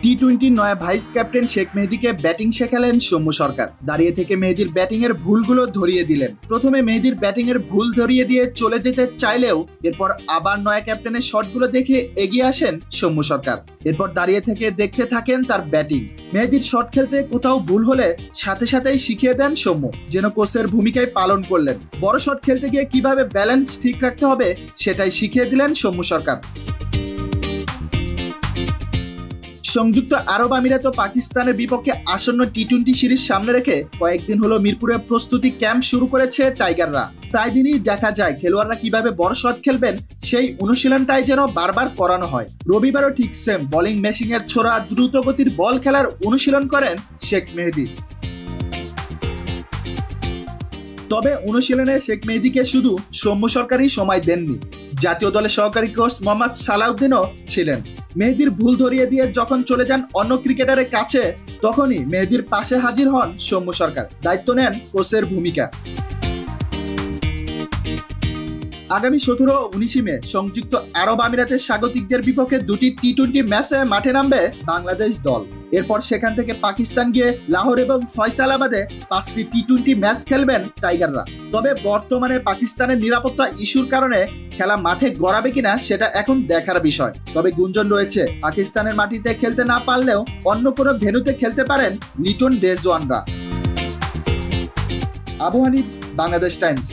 টি-20 নয়া vice captain Sheikh মেহেদীকে batting শেখালেন সৌম্য সরকার। দাঁড়িয়ে থেকে মেহেদীর ব্যাটিং এর ভুলগুলো ধরিয়ে দিলেন। প্রথমে মেহেদীর ব্যাটিং এর ভুল ধরিয়ে দিয়ে চলে যেতে চাইলেও এরপর আবার নয়া ক্যাপ্টেনের শটগুলো দেখে এগিয়ে আসেন সৌম্য সরকার। এরপর দাঁড়িয়ে থেকে দেখতে থাকেন তার ব্যাটিং। মেহেদীর শট খেলতে কোথাও ভুল হলে সাথে সাথেই শিখিয়ে দেন সৌম্য, যেন কোচের ভূমিকায় পালন করলেন। বড় শট খেলতে গিয়ে কিভাবে ব্যালেন্স ঠিক রাখতে হবে সেটাই শিখিয়ে দিলেন সৌম্য সরকার। সংযুক্ত আরব আমিরাত ও পাকিস্তানের বিপক্ষে আসন্ন টি-20 সিরিজ সামনে রেখে কয়েকদিন হলো মিরপুরে প্রস্তুতি ক্যাম্প শুরু করেছে টাইগাররা। প্রায় দিনই দেখা যায় খেলোয়াড়রা কিভাবে বড় শট খেলবেন সেই অনুশীলনটাই যেন বারবার করানো হয়। রবিবারও ঠিক সেম বোলিং মেশিং এর ছোড়া দ্রুত গতির বল খেলার অনুশীলন করেন শেখ মেহেদী। তবে অনুশীলনে শেখ মেহেদীকে শুধু সৌম্য সরকারই সময় দেননি, জাতীয় দলের সহকারী কোচ মোহাম্মদ সালাউদ্দিনও ছিলেন। মেহেদীর ভুল ধরিয়ে দিয়ে যখন চলে যান অন্য ক্রিকেটারের কাছে, তখনই মেহেদীর পাশে হাজির হন সৌম্য সরকার, দায়িত্ব নেন কোচের ভূমিকা। আগামী 17 ও 19 মে সংযুক্ত আরব আমিরাতের স্বাগতিকদের বিপক্ষে দুটি টি-20 ম্যাচে মাঠে নামবে বাংলাদেশ দল। এরপর সেখান থেকে পাকিস্তান গিয়ে লাহোর এবং ফয়সালাবাদে 5টি টি-20 ম্যাচ খেলবেন টাইগাররা। তবে বর্তমানে পাকিস্তানের নিরাপত্তা ইস্যুর কারণে খেলা মাঠে গড়াবে কিনা সেটা এখন দেখার বিষয়। তবে গুঞ্জন রয়েছে পাকিস্তানের মাটিতে খেলতে না পারলেও অন্য কোনো ভেন্যুতে খেলতে পারেন লিটন রেজওয়ানরা। আবু হানিফ, বাংলাদেশ টাইমস।